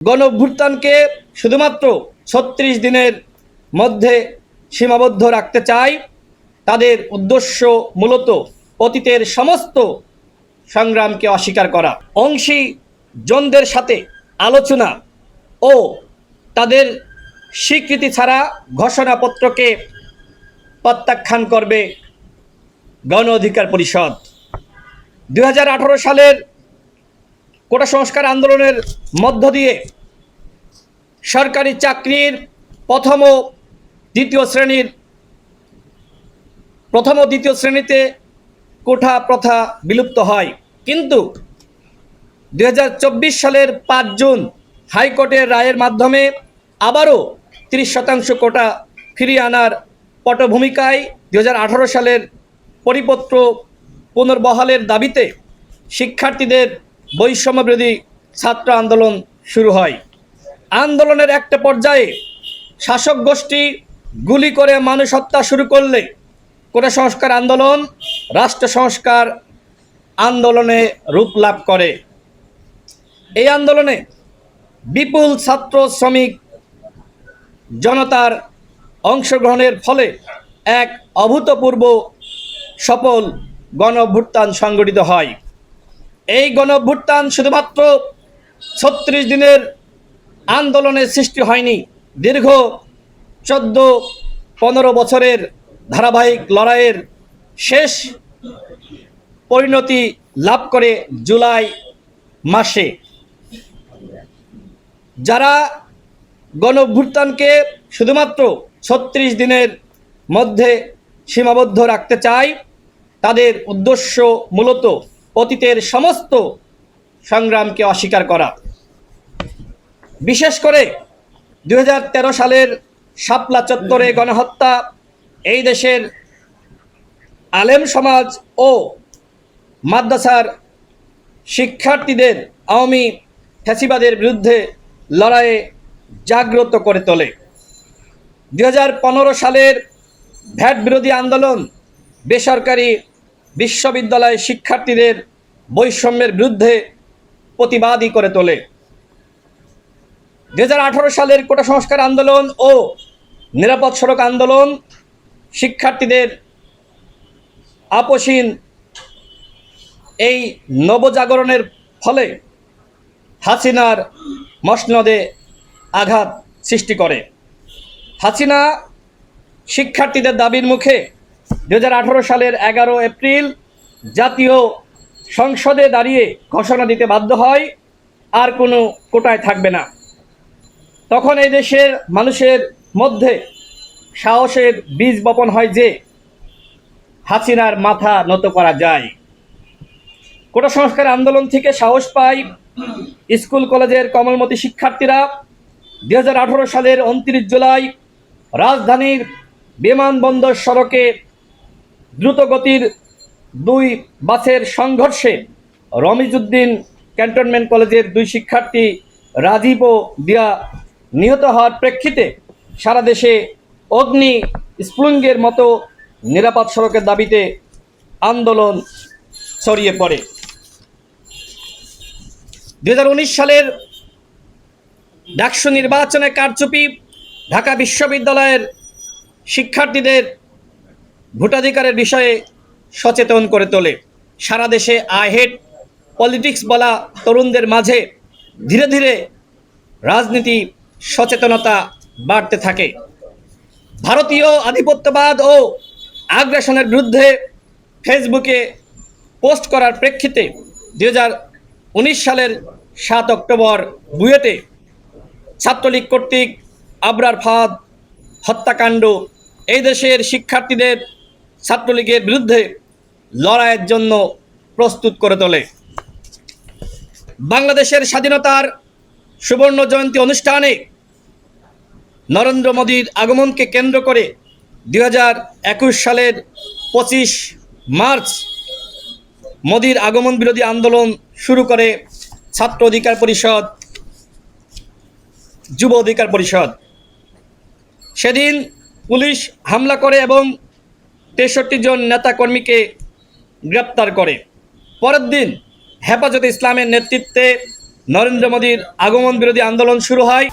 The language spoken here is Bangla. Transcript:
গণঅভ্যুত্থানকে শুধুমাত্র ৩৬ দিনের মধ্যে সীমাবদ্ধ রাখতে চায়। তাদের উদ্দেশ্য মূলত অতীতের সমস্ত সংগ্রামকে অস্বীকার করা। অংশীজনদের সাথে আলোচনা ও তাদের স্বীকৃতি ছাড়া ঘোষণাপত্রকে প্রত্যাখ্যান করবে গণ অধিকার পরিষদ। ২০১৮ সালের কোটা সংস্কার আন্দোলনের মধ্য দিয়ে সরকারি চাকরির প্রথম ও দ্বিতীয় শ্রেণীতে কোটা প্রথা বিলুপ্ত হয়, কিন্তু ২০২৪ সালের ৫ জুন হাইকোর্টের রায়ের মাধ্যমে আবারও ৩০% কোটা ফিরিয়ে আনার পটভূমিকায় ২০১৮ সালের পরিপত্র পুনর্বহালের দাবিতে শিক্ষার্থীদের বৈষম্য বিরোধী ছাত্র আন্দোলন শুরু হয়। আন্দোলনের একটা পর্যায়ে শাসক গোষ্ঠী গুলি করে মানুষ হত্যা শুরু করলে কোটা সংস্কার আন্দোলন রাষ্ট্র সংস্কার আন্দোলনে রূপ লাভ করে। এই আন্দোলনে বিপুল ছাত্র শ্রমিক জনতার অংশগ্রহণের ফলে এক অভূতপূর্ব সফল গণ অভ্যুত্থান সংগঠিত হয়। এই গণ অভ্যুত্থান শুধুমাত্র ৩৬ দিনের আন্দোলনের সৃষ্টি হয়নি, দীর্ঘ ১৪-১৫ বছরের ধারাবাহিক লড়াইয়ের শেষ পরিণতি লাভ করে জুলাই মাসে। যারা গণ অভ্যুত্থানকে শুধুমাত্র ৩৬ দিনের মধ্যে সীমাবদ্ধ রাখতে চায়, তাদের উদ্দেশ্য মূলত অতীতের সমস্ত সংগ্রামকে অস্বীকার করা। বিশেষ করে ২০১৩ সালের শাপলা চত্বরে গণহত্যা এই দেশের আলেম সমাজ ও মাদ্রাসার শিক্ষার্থীদের আওয়ামী ফ্যাসিবাদের বিরুদ্ধে লড়াইয়ে জাগ্রত করে তোলে। ২০১৫ সালের ভ্যাট বিরোধী আন্দোলন বেসরকারি বিশ্ববিদ্যালয় শিক্ষার্থীদের বৈষম্যের বিরুদ্ধে প্রতিবাদী করে তোলে। ২০১৮ সালের কোটা সংস্কার আন্দোলন ও নিরাপদ সড়ক আন্দোলন শিক্ষার্থীদের আপসীন এই নবজাগরণের ফলে হাসিনার মসনদে আঘাত সৃষ্টি করে। হাসিনা শিক্ষার্থীদের দাবির মুখে ২০১৮ সালের ১১ এপ্রিল জাতীয় সংসদে দাঁড়িয়ে ঘোষণা দিতে বাধ্য হয়, আর কোনো কোটায় থাকবে না। তখন এই দেশের মানুষের মধ্যে সাহসের বীজ বপন হয় যে হাসিনার মাথা নত করা যায়। কোটা সংস্কার আন্দোলন থেকে সাহস পায় স্কুল কলেজের কমলমতি শিক্ষার্থীরা। ২০১৮ সালের ২৯ জুলাই রাজধানীর বিমানবন্দর সড়কে দ্রুতগতির ২ বাসের সংঘর্ষে রমিজউদ্দিন ক্যান্টনমেন্ট কলেজের ২ শিক্ষার্থী রাজীব ও দিয়া নিহত হওয়ার প্রেক্ষিতে সারা দেশে অগ্নি স্ফুলিঙ্গের মতো নিরাপদ সড়কের দাবিতে আন্দোলন ছড়িয়ে পড়ে। ২০১৯ সালের ডাকসু নির্বাচনে কারচুপি ঢাকা বিশ্ববিদ্যালয়ের শিক্ষার্থীদের ভোটাধিকারের বিষয়ে সচেতন করে তোলে। সারা দেশে আই হেট পলিটিক্স বলা তরুণদের মাঝে ধীরে ধীরে রাজনীতি সচেতনতা বাড়তে থাকে। ভারতীয় আধিপত্যবাদ ও আগ্রাসনের বিরুদ্ধে ফেসবুকে পোস্ট করার প্রেক্ষিতে ২০১৯ সালের ৭ অক্টোবর বুয়েটে ছাত্রলীগ কর্তৃক আবরার ফাহাদ হত্যাকাণ্ড এই দেশের শিক্ষার্থীদের ছাত্রলীগের বিরুদ্ধে লড়াইয়ের জন্য প্রস্তুত করে তোলে। বাংলাদেশের স্বাধীনতার সুবর্ণ জয়ন্তী অনুষ্ঠানে নরেন্দ্র মোদীর আগমনকে কেন্দ্র করে ২০২১ সালের ২৫ মার্চ মোদীর আগমন বিরোধী আন্দোলন শুরু করে ছাত্র অধিকার পরিষদ, যুব অধিকার পরিষদ। সেদিন পুলিশ হামলা করে এবং ৬৩ জন নেতাকর্মীকে গ্রেপ্তার করে। পরের দিন হেফাজতে ইসলামের নেতৃত্বে নরেন্দ্র মোদীর আগমন বিরোধী আন্দোলন শুরু হয়।